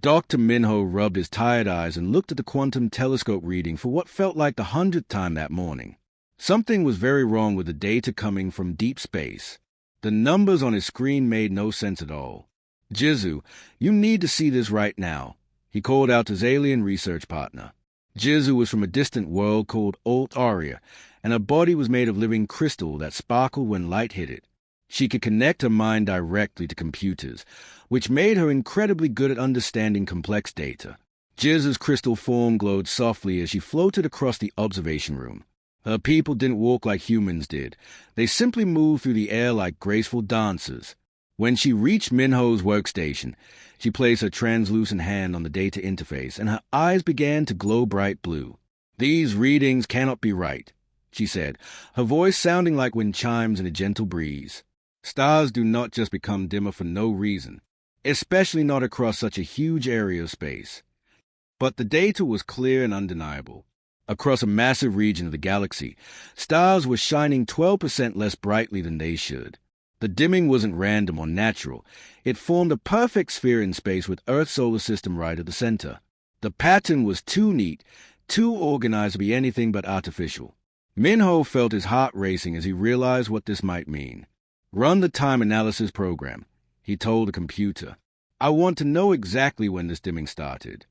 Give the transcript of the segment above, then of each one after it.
Dr. Minho rubbed his tired eyes and looked at the quantum telescope reading for what felt like the 100th time that morning. Something was very wrong with the data coming from deep space. The numbers on his screen made no sense at all. Jizu, you need to see this right now, he called out to his alien research partner. Jizu was from a distant world called Alt Aria, and her body was made of living crystal that sparkled when light hit it. She could connect her mind directly to computers, which made her incredibly good at understanding complex data. Jizu's crystal form glowed softly as she floated across the observation room. Her people didn't walk like humans did. They simply moved through the air like graceful dancers. When she reached Minho's workstation, she placed her translucent hand on the data interface, and her eyes began to glow bright blue. "These readings cannot be right," she said, her voice sounding like wind chimes in a gentle breeze. "Stars do not just become dimmer for no reason, especially not across such a huge area of space." But the data was clear and undeniable. Across a massive region of the galaxy, stars were shining 12% less brightly than they should. The dimming wasn't random or natural. It formed a perfect sphere in space with Earth's solar system right at the center. The pattern was too neat, too organized to be anything but artificial. Minho felt his heart racing as he realized what this might mean. "Run the time analysis program," he told the computer. "I want to know exactly when this dimming started."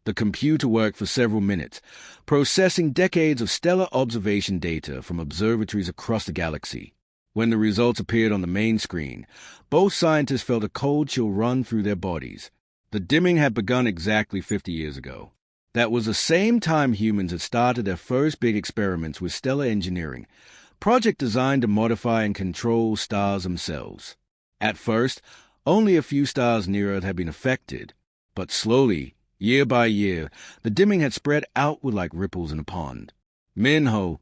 The computer worked for several minutes, processing decades of stellar observation data from observatories across the galaxy. When the results appeared on the main screen, both scientists felt a cold chill run through their bodies. The dimming had begun exactly 50 years ago. That was the same time humans had started their first big experiments with stellar engineering, project designed to modify and control stars themselves. At first, only a few stars near Earth had been affected, but slowly, year by year, the dimming had spread outward like ripples in a pond. "Minho,"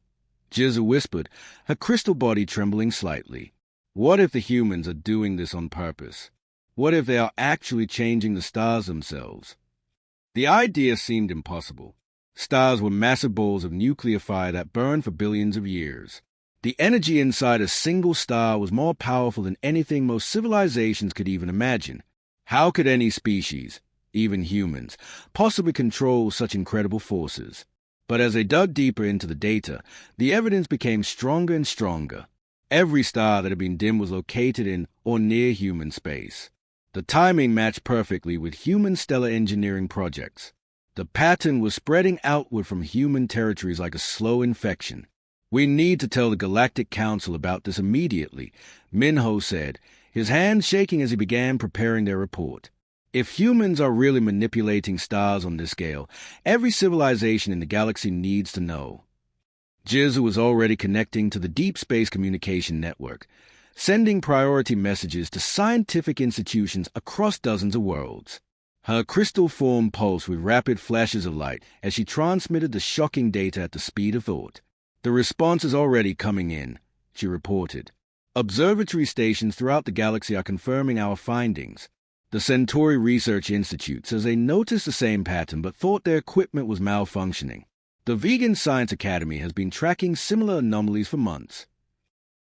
Jizu whispered, her crystal body trembling slightly. "What if the humans are doing this on purpose? What if they are actually changing the stars themselves?" The idea seemed impossible. Stars were massive balls of nuclear fire that burned for billions of years. The energy inside a single star was more powerful than anything most civilizations could even imagine. How could any species, even humans, possibly control such incredible forces? But as they dug deeper into the data, the evidence became stronger and stronger. Every star that had been dim was located in or near human space. The timing matched perfectly with human stellar engineering projects. The pattern was spreading outward from human territories like a slow infection. "We need to tell the Galactic Council about this immediately," Minho said, his hands shaking as he began preparing their report. "If humans are really manipulating stars on this scale, every civilization in the galaxy needs to know." Jizu was already connecting to the Deep Space Communication Network, sending priority messages to scientific institutions across dozens of worlds. Her crystal form pulsed with rapid flashes of light as she transmitted the shocking data at the speed of thought. "The response is already coming in," she reported. "Observatory stations throughout the galaxy are confirming our findings. The Centauri Research Institute says they noticed the same pattern but thought their equipment was malfunctioning. The Vegan Science Academy has been tracking similar anomalies for months."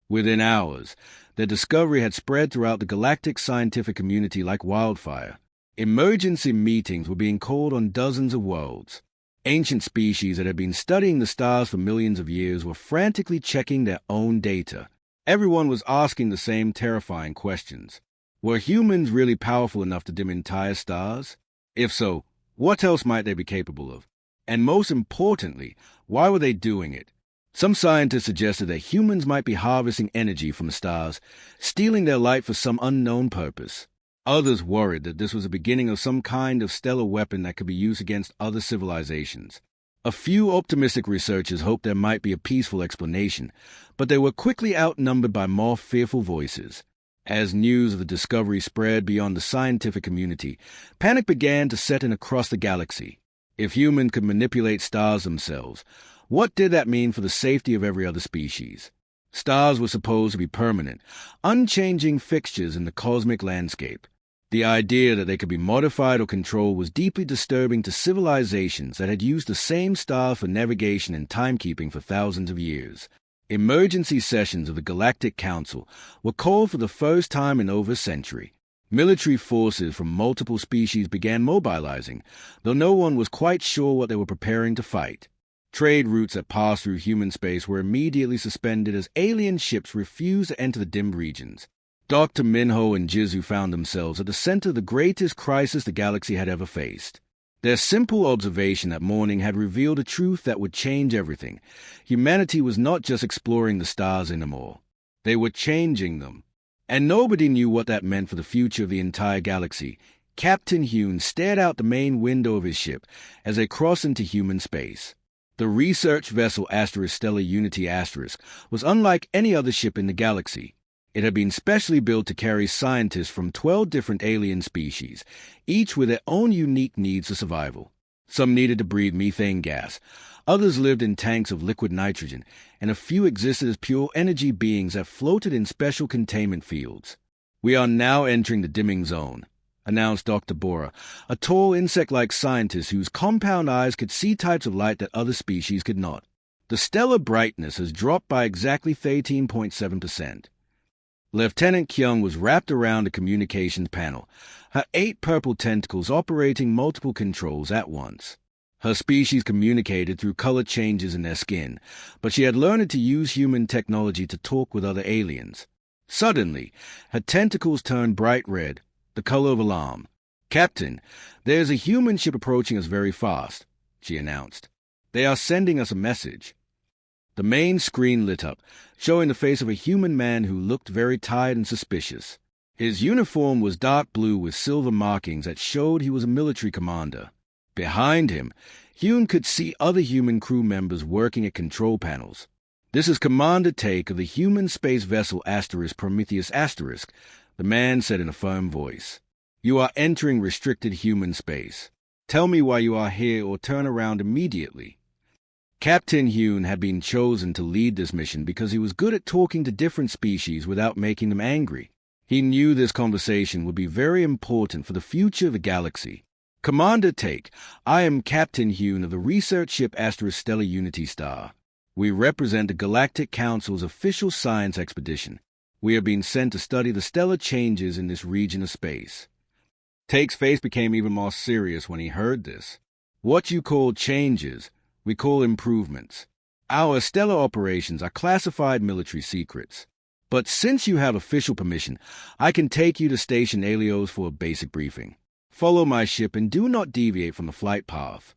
Within hours, their discovery had spread throughout the galactic scientific community like wildfire. Emergency meetings were being called on dozens of worlds. Ancient species that had been studying the stars for millions of years were frantically checking their own data. Everyone was asking the same terrifying questions. Were humans really powerful enough to dim entire stars? If so, what else might they be capable of? And most importantly, why were they doing it? Some scientists suggested that humans might be harvesting energy from the stars, stealing their light for some unknown purpose. Others worried that this was the beginning of some kind of stellar weapon that could be used against other civilizations. A few optimistic researchers hoped there might be a peaceful explanation, but they were quickly outnumbered by more fearful voices. As news of the discovery spread beyond the scientific community, panic began to set in across the galaxy. If humans could manipulate stars themselves, what did that mean for the safety of every other species? Stars were supposed to be permanent, unchanging fixtures in the cosmic landscape. The idea that they could be modified or controlled was deeply disturbing to civilizations that had used the same star for navigation and timekeeping for thousands of years. Emergency sessions of the Galactic Council were called for the first time in over a century. Military forces from multiple species began mobilizing, though no one was quite sure what they were preparing to fight. Trade routes that passed through human space were immediately suspended as alien ships refused to enter the dimmed regions. Dr. Minho and Jizu found themselves at the center of the greatest crisis the galaxy had ever faced. Their simple observation that morning had revealed a truth that would change everything. Humanity was not just exploring the stars anymore. They were changing them. And nobody knew what that meant for the future of the entire galaxy. Captain Hune stared out the main window of his ship as they crossed into human space. The research vessel Stellar Unity was unlike any other ship in the galaxy. It had been specially built to carry scientists from 12 different alien species, each with their own unique needs for survival. Some needed to breathe methane gas, others lived in tanks of liquid nitrogen, and a few existed as pure energy beings that floated in special containment fields. "We are now entering the dimming zone," announced Dr. Bora, a tall insect-like scientist whose compound eyes could see types of light that other species could not. "The stellar brightness has dropped by exactly 13.7%. Lieutenant Kyung was wrapped around a communications panel, her 8 purple tentacles operating multiple controls at once. Her species communicated through color changes in their skin, but she had learned to use human technology to talk with other aliens. Suddenly, her tentacles turned bright red, the color of alarm. "Captain, there's a human ship approaching us very fast," she announced. "They are sending us a message." The main screen lit up, showing the face of a human man who looked very tired and suspicious. His uniform was dark blue with silver markings that showed he was a military commander. Behind him, Hune could see other human crew members working at control panels. "This is Commander Take of the human space vessel Prometheus *," the man said in a firm voice. "You are entering restricted human space. Tell me why you are here or turn around immediately." Captain Hune had been chosen to lead this mission because he was good at talking to different species without making them angry. He knew this conversation would be very important for the future of the galaxy. "Commander Take, I am Captain Hune of the research ship Stellar Unity Star. We represent the Galactic Council's official science expedition. We have been sent to study the stellar changes in this region of space." Take's face became even more serious when he heard this. "What you call changes, we call improvements. Our stellar operations are classified military secrets. But since you have official permission, I can take you to Station Alios for a basic briefing. Follow my ship and do not deviate from the flight path."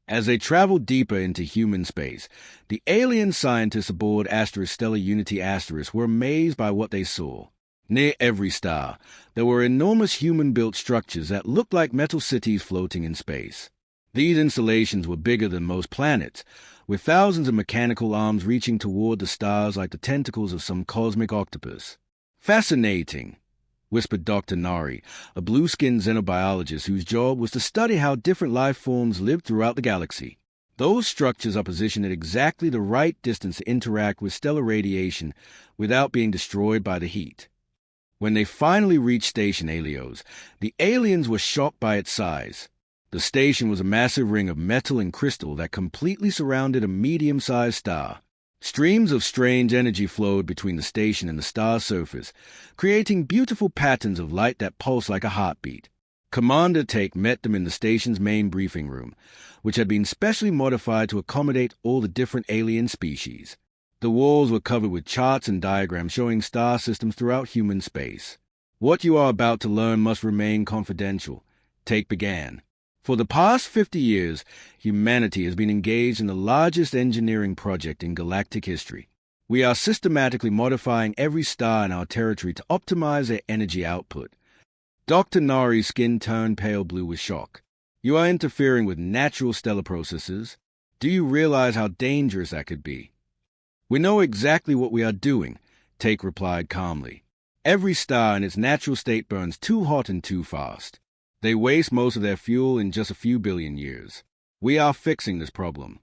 As they traveled deeper into human space, the alien scientists aboard Stellar Unity * were amazed by what they saw. Near every star, there were enormous human-built structures that looked like metal cities floating in space. These installations were bigger than most planets, with thousands of mechanical arms reaching toward the stars like the tentacles of some cosmic octopus. "Fascinating," whispered Dr. Nari, a blue-skinned xenobiologist whose job was to study how different life forms lived throughout the galaxy. "Those structures are positioned at exactly the right distance to interact with stellar radiation without being destroyed by the heat." When they finally reached Station Alios, the aliens were shocked by its size. The station was a massive ring of metal and crystal that completely surrounded a medium-sized star. Streams of strange energy flowed between the station and the star's surface, creating beautiful patterns of light that pulsed like a heartbeat. Commander Take met them in the station's main briefing room, which had been specially modified to accommodate all the different alien species. The walls were covered with charts and diagrams showing star systems throughout human space. "What you are about to learn must remain confidential," Take began. "For the past 50 years, humanity has been engaged in the largest engineering project in galactic history. We are systematically modifying every star in our territory to optimize their energy output." Dr. Nari's skin turned pale blue with shock. "You are interfering with natural stellar processes. Do you realize how dangerous that could be?" "We know exactly what we are doing," Take replied calmly. "Every star in its natural state burns too hot and too fast. They waste most of their fuel in just a few billion years. We are fixing this problem."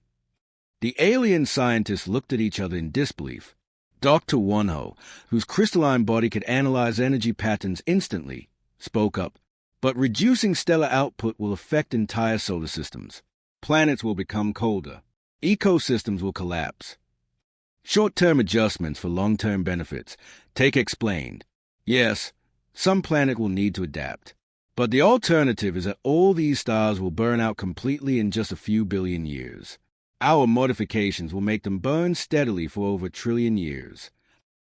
The alien scientists looked at each other in disbelief. Dr. Wonho, whose crystalline body could analyze energy patterns instantly, spoke up. "But reducing stellar output will affect entire solar systems. Planets will become colder. Ecosystems will collapse. Short-term adjustments for long-term benefits," Take explained. "Yes, Some planet will need to adapt. But the alternative is that all these stars will burn out completely in just a few billion years. Our modifications will make them burn steadily for over 1 trillion years.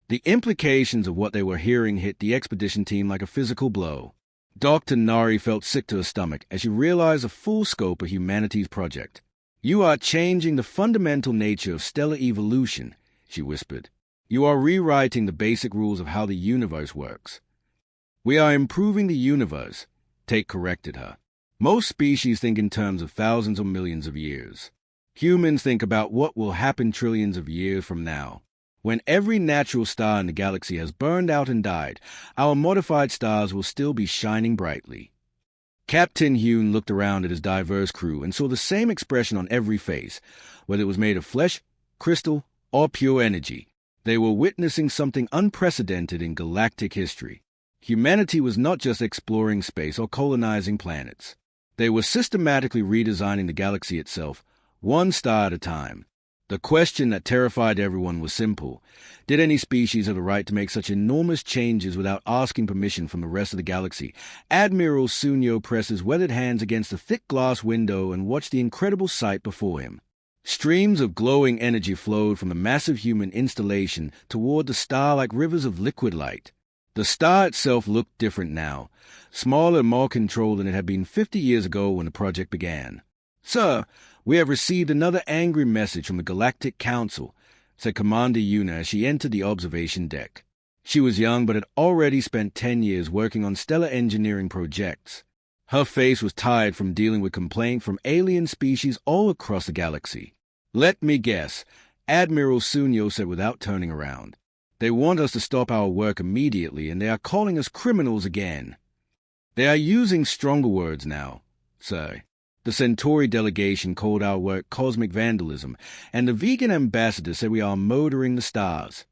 The implications of what they were hearing hit the expedition team like a physical blow. Dr. Nari felt sick to her stomach as she realized the full scope of humanity's project. "You are changing the fundamental nature of stellar evolution," she whispered. "You are rewriting the basic rules of how the universe works." "We are improving the universe," Tate corrected her. "Most species think in terms of thousands or millions of years. Humans think about what will happen trillions of years from now. When every natural star in the galaxy has burned out and died, our modified stars will still be shining brightly." Captain Hune looked around at his diverse crew and saw the same expression on every face, whether it was made of flesh, crystal, or pure energy. They were witnessing something unprecedented in galactic history. Humanity was not just exploring space or colonizing planets. They were systematically redesigning the galaxy itself, one star at a time. The question that terrified everyone was simple. Did any species have the right to make such enormous changes without asking permission from the rest of the galaxy? Admiral Sunyo pressed his weathered hands against the thick glass window and watched the incredible sight before him. Streams of glowing energy flowed from the massive human installation toward the star like rivers of liquid light. The star itself looked different now, smaller and more controlled than it had been 50 years ago when the project began. "Sir, we have received another angry message from the Galactic Council," said Commander Yuna as she entered the observation deck. She was young but had already spent 10 years working on stellar engineering projects. Her face was tired from dealing with complaints from alien species all across the galaxy. "Let me guess," Admiral Sunyo said without turning around. "They want us to stop our work immediately, and they are calling us criminals again." "They are using stronger words now, sir. The Centauri delegation called our work cosmic vandalism, and the vegan ambassador said we are murdering the stars.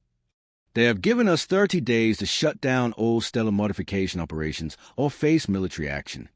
They have given us 30 days to shut down all stellar modification operations or face military action."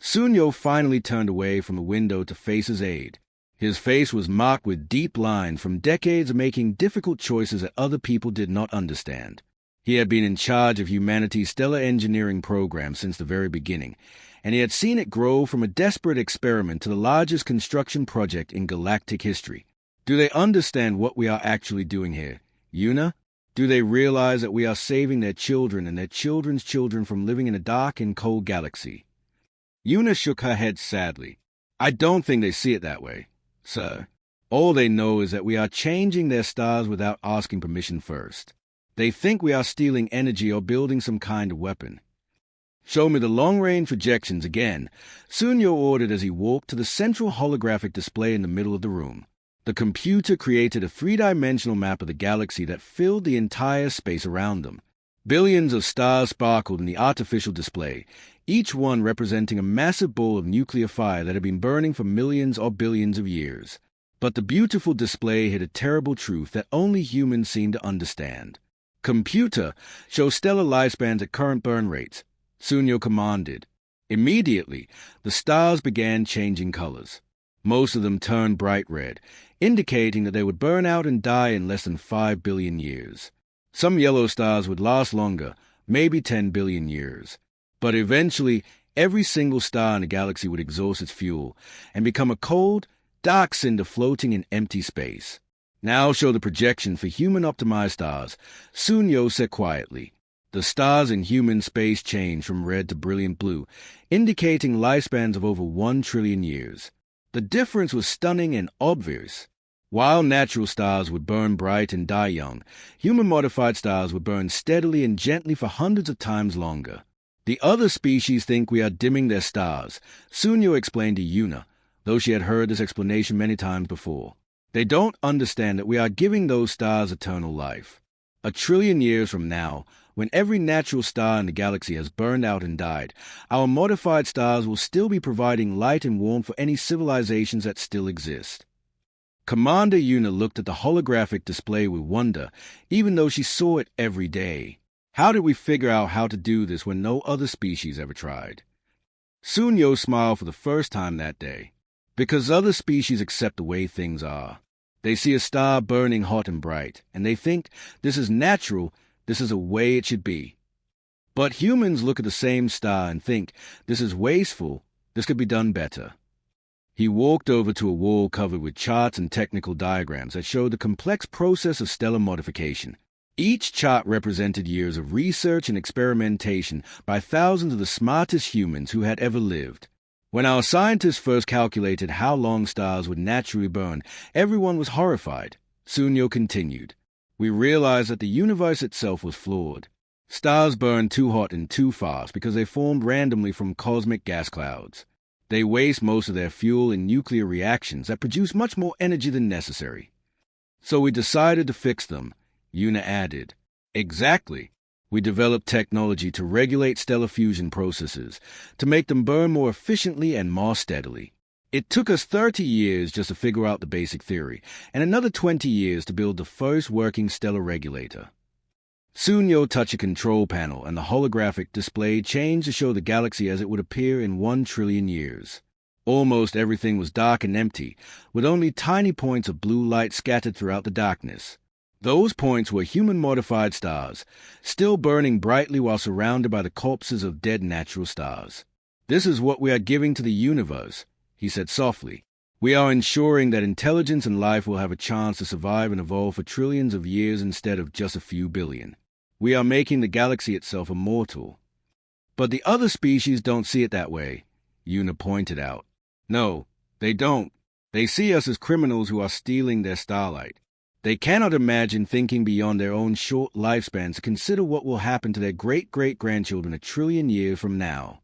Sunyo finally turned away from the window to face his aide. His face was marked with deep lines from decades of making difficult choices that other people did not understand. He had been in charge of humanity's stellar engineering program since the very beginning, and he had seen it grow from a desperate experiment to the largest construction project in galactic history. Do they understand what we are actually doing here, Yuna? Do they realize that we are saving their children and their children's children from living in a dark and cold galaxy? Yuna shook her head sadly. "I don't think they see it that way, sir. All they know is that we are changing their stars without asking permission first. They think we are stealing energy or building some kind of weapon." "Show me the long-range projections again," Sunyo ordered as he walked to the central holographic display in the middle of the room. The computer created a three-dimensional map of the galaxy that filled the entire space around them. Billions of stars sparkled in the artificial display, each one representing a massive ball of nuclear fire that had been burning for millions or billions of years. But the beautiful display hid a terrible truth that only humans seemed to understand. "Computer, show stellar lifespans at current burn rates," Sunyo commanded. Immediately, the stars began changing colors. Most of them turned bright red, indicating that they would burn out and die in less than 5 billion years. Some yellow stars would last longer, maybe 10 billion years. But eventually, every single star in the galaxy would exhaust its fuel and become a cold, dark cinder floating in empty space. "Now show the projection for human-optimized stars," Sunyo said quietly. The stars in human space changed from red to brilliant blue, indicating lifespans of over 1 trillion years. The difference was stunning and obvious. While natural stars would burn bright and die young, human-modified stars would burn steadily and gently for hundreds of times longer. "The other species think we are dimming their stars," Sunyo explained to Yuna, though she had heard this explanation many times before. "They don't understand that we are giving those stars eternal life. 1 trillion years from now, when every natural star in the galaxy has burned out and died, our modified stars will still be providing light and warmth for any civilizations that still exist." Commander Yuna looked at the holographic display with wonder, even though she saw it every day. How did we figure out how to do this when no other species ever tried? Sunyo smiled for the first time that day. Because other species accept the way things are. They see a star burning hot and bright, and they think this is natural, this is the way it should be. But humans look at the same star and think, this is wasteful, this could be done better. He walked over to a wall covered with charts and technical diagrams that showed the complex process of stellar modification. Each chart represented years of research and experimentation by thousands of the smartest humans who had ever lived. When our scientists first calculated how long stars would naturally burn, everyone was horrified. Sunyo continued. We realized that the universe itself was flawed. Stars burn too hot and too fast because they formed randomly from cosmic gas clouds. They waste most of their fuel in nuclear reactions that produce much more energy than necessary. So we decided to fix them, Yuna added. Exactly. We developed technology to regulate stellar fusion processes, to make them burn more efficiently and more steadily. It took us 30 years just to figure out the basic theory, and another 20 years to build the first working stellar regulator. Sunyo touched a control panel, and the holographic display changed to show the galaxy as it would appear in 1 trillion years. Almost everything was dark and empty, with only tiny points of blue light scattered throughout the darkness. Those points were human-modified stars, still burning brightly while surrounded by the corpses of dead natural stars. This is what we are giving to the universe, he said softly. We are ensuring that intelligence and life will have a chance to survive and evolve for trillions of years instead of just a few billion. We are making the galaxy itself immortal. But the other species don't see it that way, Yuna pointed out. No, they don't. They see us as criminals who are stealing their starlight. They cannot imagine thinking beyond their own short lifespans to consider what will happen to their great-great-grandchildren 1 trillion years from now.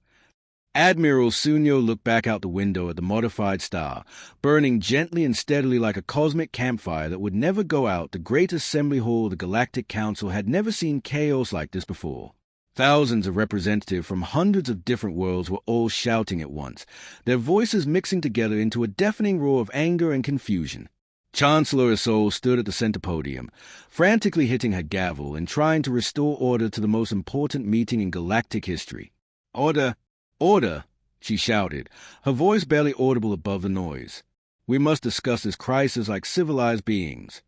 Admiral Sunyo looked back out the window at the modified star, burning gently and steadily like a cosmic campfire that would never go out. The great assembly hall of the Galactic Council had never seen chaos like this before. Thousands of representatives from hundreds of different worlds were all shouting at once, their voices mixing together into a deafening roar of anger and confusion. Chancellor Isol stood at the center podium, frantically hitting her gavel and trying to restore order to the most important meeting in galactic history. Order! Order! She shouted, her voice barely audible above the noise. We must discuss this crisis like civilized beings.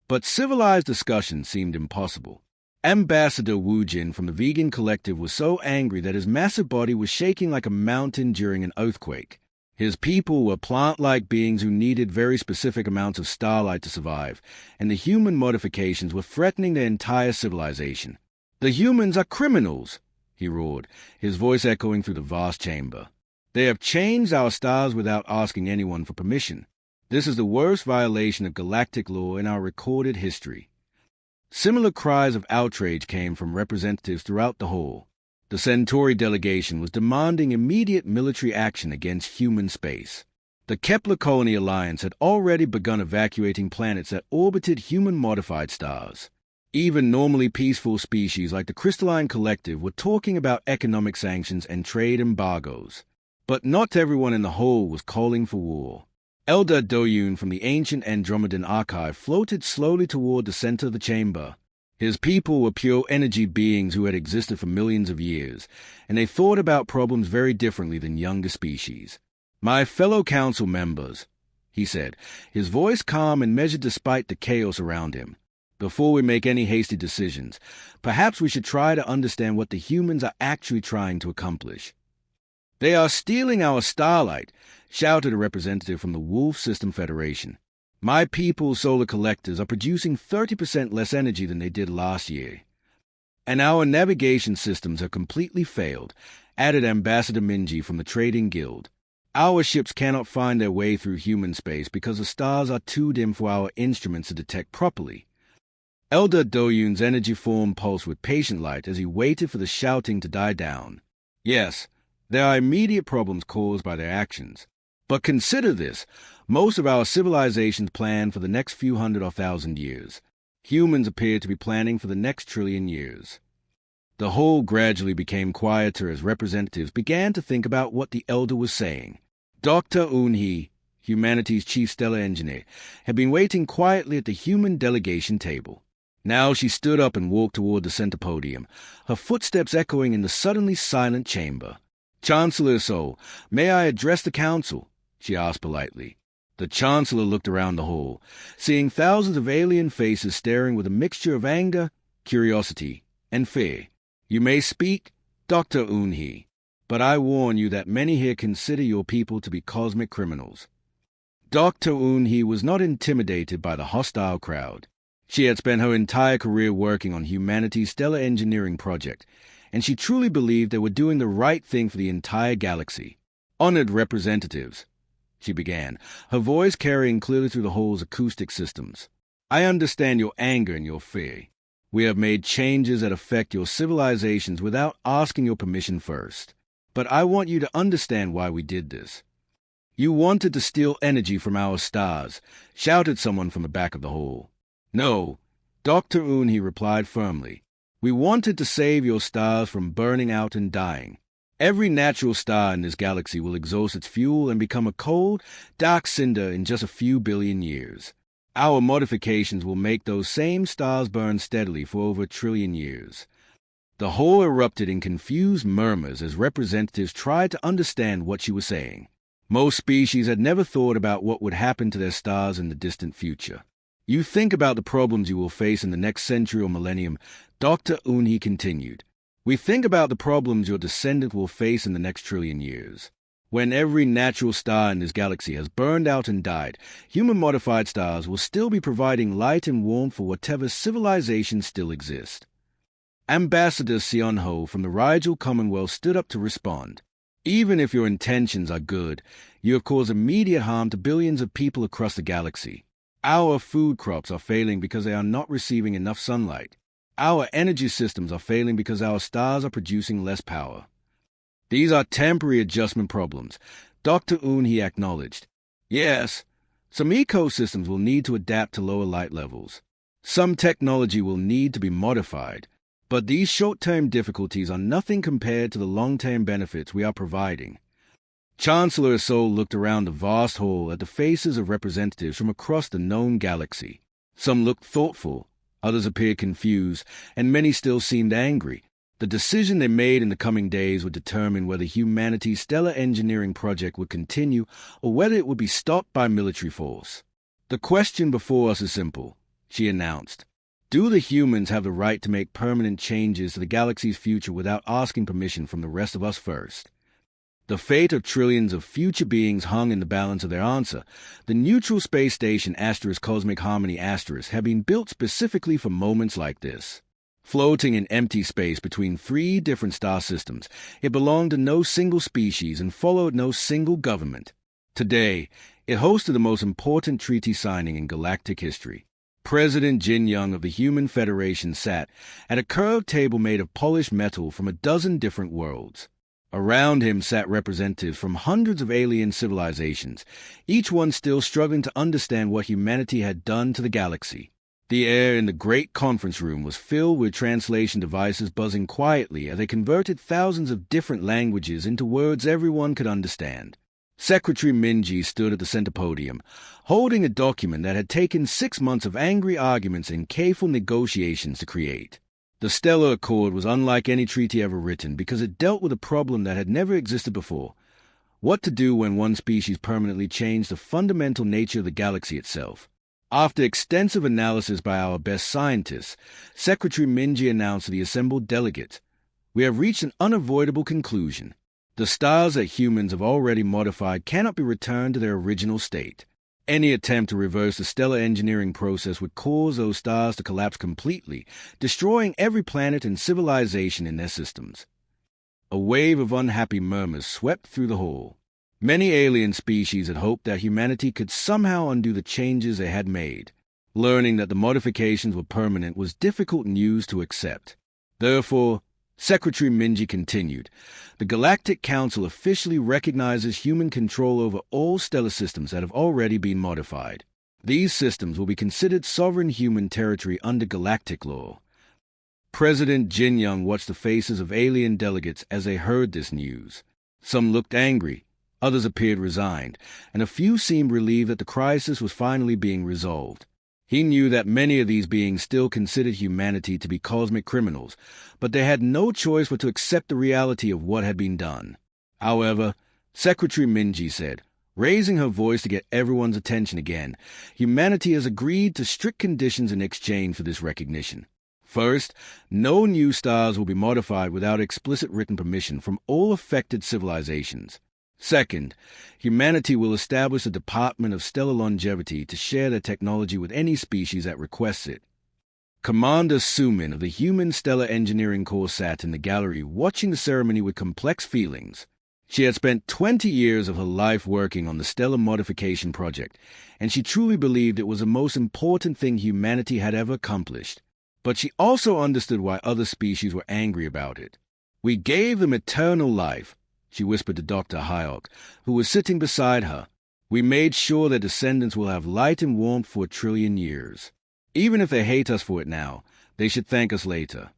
But civilized discussion seemed impossible. Ambassador Wu Jin from the Vegan Collective was so angry that his massive body was shaking like a mountain during an earthquake. His people were plant-like beings who needed very specific amounts of starlight to survive, and the human modifications were threatening their entire civilization. The humans are criminals, he roared, his voice echoing through the vast chamber. They have changed our stars without asking anyone for permission. This is the worst violation of galactic law in our recorded history. Similar cries of outrage came from representatives throughout the hall. The Centauri delegation was demanding immediate military action against human space. The Kepler Colony Alliance had already begun evacuating planets that orbited human-modified stars. Even normally peaceful species like the Crystalline Collective were talking about economic sanctions and trade embargoes. But not everyone in the hall was calling for war. Elder Doyun from the ancient Andromedan archive floated slowly toward the center of the chamber. His people were pure energy beings who had existed for millions of years, and they thought about problems very differently than younger species. My fellow council members, he said, his voice calm and measured despite the chaos around him. Before we make any hasty decisions, perhaps we should try to understand what the humans are actually trying to accomplish. They are stealing our starlight, shouted a representative from the Wolf System Federation. My people's solar collectors are producing 30% less energy than they did last year. And our navigation systems have completely failed, added Ambassador Minji from the Trading Guild. Our ships cannot find their way through human space because the stars are too dim for our instruments to detect properly. Elder Doyun's energy form pulsed with patient light as he waited for the shouting to die down. Yes, there are immediate problems caused by their actions. But consider this. Most of our civilizations plan for the next few hundred or thousand years. Humans appear to be planning for the next trillion years. The hall gradually became quieter as representatives began to think about what the elder was saying. Dr. Eun-hee, humanity's chief stellar engineer, had been waiting quietly at the human delegation table. Now she stood up and walked toward the center podium, her footsteps echoing in the suddenly silent chamber. Chancellor So, may I address the council? She asked politely. The Chancellor looked around the hall, seeing thousands of alien faces staring with a mixture of anger, curiosity, and fear. You may speak, Dr. Unhee, but I warn you that many here consider your people to be cosmic criminals. Dr. Unhee was not intimidated by the hostile crowd. She had spent her entire career working on humanity's stellar engineering project, and she truly believed they were doing the right thing for the entire galaxy. Honored representatives, she began, her voice carrying clearly through the hall's acoustic systems. I understand your anger and your fear. We have made changes that affect your civilizations without asking your permission first. But I want you to understand why we did this. You wanted to steal energy from our stars, shouted someone from the back of the hall. No, Dr. Unhee replied firmly. We wanted to save your stars from burning out and dying. Every natural star in this galaxy will exhaust its fuel and become a cold, dark cinder in just a few billion years. Our modifications will make those same stars burn steadily for over 1 trillion years. The hall erupted in confused murmurs as representatives tried to understand what she was saying. Most species had never thought about what would happen to their stars in the distant future. You think about the problems you will face in the next century or millennium, Dr. Unhee continued. We think about the problems your descendant will face in the next 1 trillion years. When every natural star in this galaxy has burned out and died, human-modified stars will still be providing light and warmth for whatever civilizations still exist. Ambassador Seon-ho from the Rigel Commonwealth stood up to respond. Even if your intentions are good, you have caused immediate harm to billions of people across the galaxy. Our food crops are failing because they are not receiving enough sunlight. Our energy systems are failing because our stars are producing less power. These are temporary adjustment problems, Dr. Unhee acknowledged. Yes, some ecosystems will need to adapt to lower light levels. Some technology will need to be modified, but these short-term difficulties are nothing compared to the long-term benefits we are providing. Chancellor Sol looked around the vast hall at the faces of representatives from across the known galaxy. Some looked thoughtful, others appeared confused, and many still seemed angry. The decision they made in the coming days would determine whether humanity's stellar engineering project would continue or whether it would be stopped by military force. The question before us is simple, she announced. Do the humans have the right to make permanent changes to the galaxy's future without asking permission from the rest of us first? The fate of trillions of future beings hung in the balance of their answer. The neutral space station Cosmic Harmony had been built specifically for moments like this. Floating in empty space between 3 different star systems, it belonged to no single species and followed no single government. Today, it hosted the most important treaty signing in galactic history. President Jin Young of the Human Federation sat at a curved table made of polished metal from a dozen different worlds. Around him sat representatives from hundreds of alien civilizations, each one still struggling to understand what humanity had done to the galaxy. The air in the great conference room was filled with translation devices buzzing quietly as they converted thousands of different languages into words everyone could understand. Secretary Minji stood at the center podium, holding a document that had taken 6 months of angry arguments and careful negotiations to create. The Stellar Accord was unlike any treaty ever written because it dealt with a problem that had never existed before. What to do when one species permanently changed the fundamental nature of the galaxy itself. After extensive analysis by our best scientists, Secretary Minji announced to the assembled delegates, "We have reached an unavoidable conclusion. The stars that humans have already modified cannot be returned to their original state. Any attempt to reverse the stellar engineering process would cause those stars to collapse completely, destroying every planet and civilization in their systems." A wave of unhappy murmurs swept through the hall. Many alien species had hoped that humanity could somehow undo the changes they had made. Learning that the modifications were permanent was difficult news to accept. Therefore, Secretary Minji continued, "The Galactic Council officially recognizes human control over all stellar systems that have already been modified. These systems will be considered sovereign human territory under galactic law." President Jin Young watched the faces of alien delegates as they heard this news. Some looked angry, others appeared resigned, and a few seemed relieved that the crisis was finally being resolved. He knew that many of these beings still considered humanity to be cosmic criminals, but they had no choice but to accept the reality of what had been done. However, Secretary Minji said, raising her voice to get everyone's attention again, humanity has agreed to strict conditions in exchange for this recognition. First, no new stars will be modified without explicit written permission from all affected civilizations. Second, humanity will establish a Department of Stellar Longevity to share their technology with any species that requests it. Commander Sumin of the Human Stellar Engineering Corps sat in the gallery watching the ceremony with complex feelings. She had spent 20 years of her life working on the Stellar Modification Project, and she truly believed it was the most important thing humanity had ever accomplished. But she also understood why other species were angry about it. "We gave them eternal life," she whispered to Dr. Hyok, who was sitting beside her. "We made sure their descendants will have light and warmth for 1,000,000,000,000 years. Even if they hate us for it now, they should thank us later."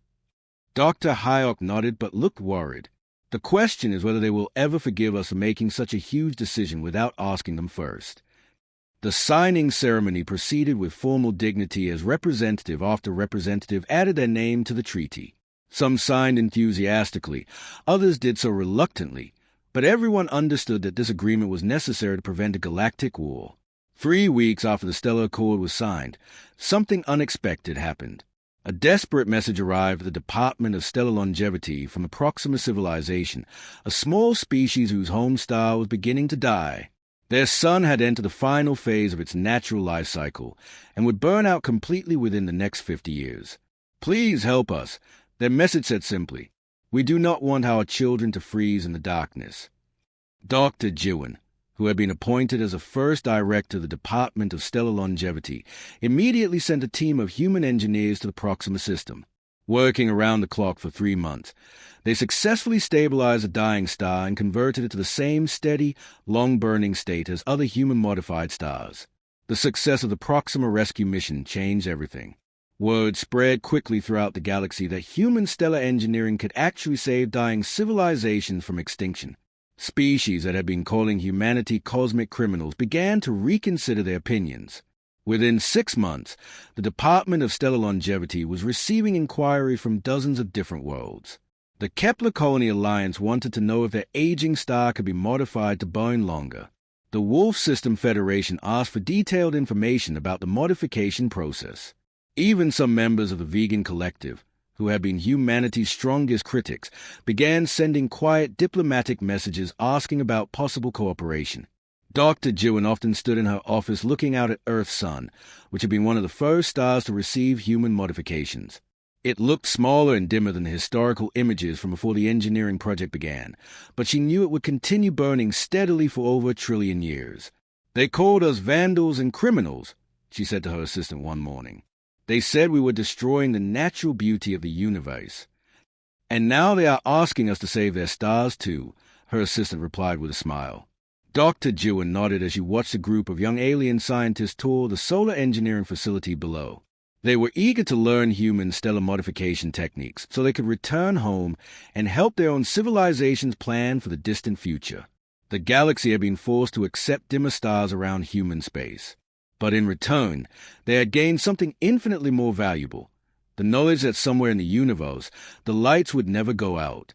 Dr. Hyok nodded but looked worried. "The question is whether they will ever forgive us for making such a huge decision without asking them first." The signing ceremony proceeded with formal dignity as representative after representative added their name to the treaty. Some signed enthusiastically, others did so reluctantly, but everyone understood that this agreement was necessary to prevent a galactic war. 3 weeks after the Stellar Accord was signed, something unexpected happened. A desperate message arrived at the Department of Stellar Longevity from a Proxima civilization, a small species whose home star was beginning to die. Their sun had entered the final phase of its natural life cycle and would burn out completely within the next 50 years. "Please help us," their message said simply. "We do not want our children to freeze in the darkness." Dr. Jiwon, who had been appointed as the first director of the Department of Stellar Longevity, immediately sent a team of human engineers to the Proxima system. Working around the clock for 3 months, they successfully stabilized a dying star and converted it to the same steady, long-burning state as other human-modified stars. The success of the Proxima rescue mission changed everything. Word spread quickly throughout the galaxy that human stellar engineering could actually save dying civilizations from extinction. Species that had been calling humanity cosmic criminals began to reconsider their opinions. Within 6 months, the Department of Stellar Longevity was receiving inquiries from dozens of different worlds. The Kepler Colony Alliance wanted to know if their aging star could be modified to burn longer. The Wolf System Federation asked for detailed information about the modification process. Even some members of the Vegan Collective, who had been humanity's strongest critics, began sending quiet diplomatic messages asking about possible cooperation. Dr. Jiwon often stood in her office looking out at Earth's sun, which had been one of the first stars to receive human modifications. It looked smaller and dimmer than the historical images from before the engineering project began, but she knew it would continue burning steadily for over 1,000,000,000,000 years. "They called us vandals and criminals," she said to her assistant one morning. "They said we were destroying the natural beauty of the universe. And now they are asking us to save their stars too," her assistant replied with a smile. Dr. Jiwon nodded as she watched a group of young alien scientists tour the solar engineering facility below. They were eager to learn human stellar modification techniques so they could return home and help their own civilizations plan for the distant future. The galaxy had been forced to accept dimmer stars around human space. But in return, they had gained something infinitely more valuable, the knowledge that somewhere in the universe, the lights would never go out.